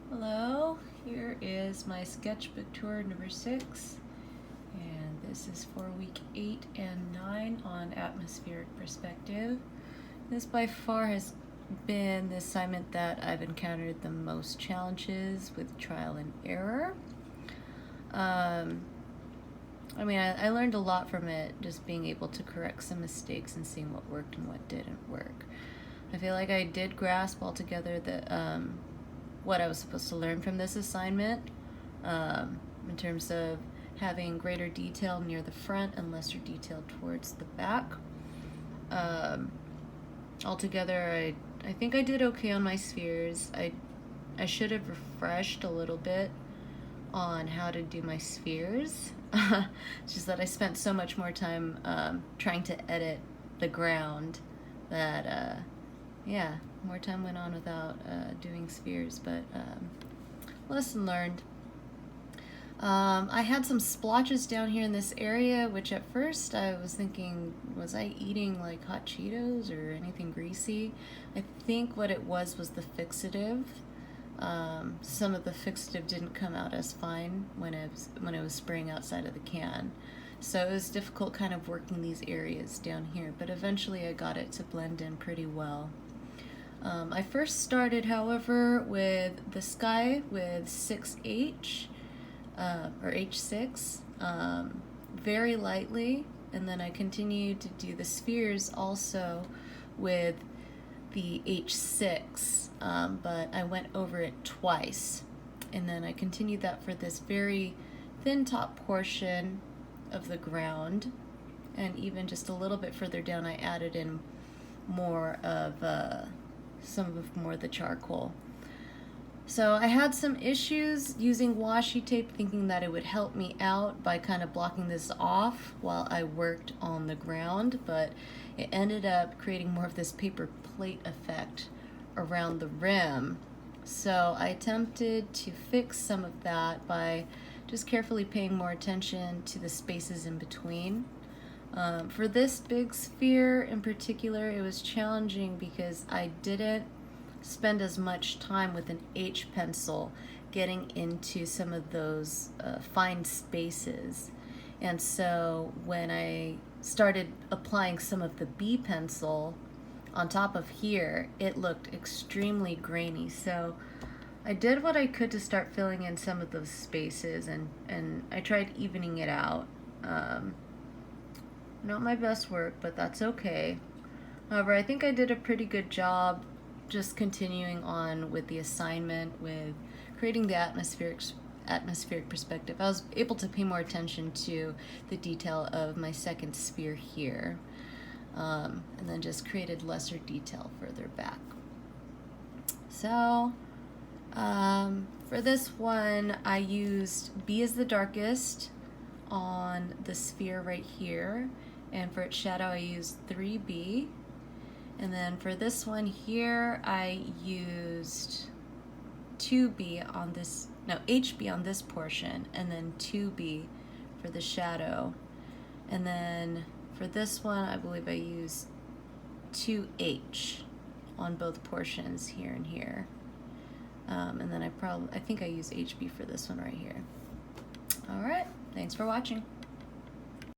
Hello, here is my sketchbook tour number 6, and this is for week 8 and 9 on atmospheric perspective. This by far has been the assignment that I've encountered the most challenges with trial and error. I learned a lot from it, just being able to correct some mistakes and seeing what worked and what didn't work. I feel like I did grasp altogether that what I was supposed to learn from this assignment in terms of having greater detail near the front and lesser detail towards the back. Altogether, I think I did okay on my spheres. I should have refreshed a little bit on how to do my spheres. It's just that I spent so much more time trying to edit the ground that more time went on without doing spheres, but lesson learned. I had some splotches down here in this area, which at first I was thinking, was I eating like hot Cheetos or anything greasy? I think what it was the fixative. Some of the fixative didn't come out as fine when it was spraying outside of the can. So it was difficult kind of working these areas down here, but eventually I got it to blend in pretty well. I first started, however, with the sky with 6H, or H6, very lightly, and then I continued to do the spheres also with the H6, but I went over it twice, and then I continued that for this very thin top portion of the ground, and even just a little bit further down I added in more of more of the charcoal. So I had some issues using washi tape, thinking that it would help me out by kind of blocking this off while I worked on the ground, but it ended up creating more of this paper plate effect around the rim. So I attempted to fix some of that by just carefully paying more attention to the spaces in between. For this big sphere in particular, it was challenging because I didn't spend as much time with an H pencil getting into some of those fine spaces. And so when I started applying some of the B pencil on top of here, it looked extremely grainy. So I did what I could to start filling in some of those spaces, and I tried evening it out. Not my best work, but that's okay. However, I think I did a pretty good job just continuing on with the assignment, with creating the atmospheric perspective. I was able to pay more attention to the detail of my second sphere here, and then just created lesser detail further back. So for this one, I used B as the darkest on the sphere right here, and for its shadow I used 3B. And then for this one here, I used HB on this portion, and then 2B for the shadow. And then for this one, I believe I used 2H on both portions here and here. And then I think I used HB for this one right here. All right, thanks for watching.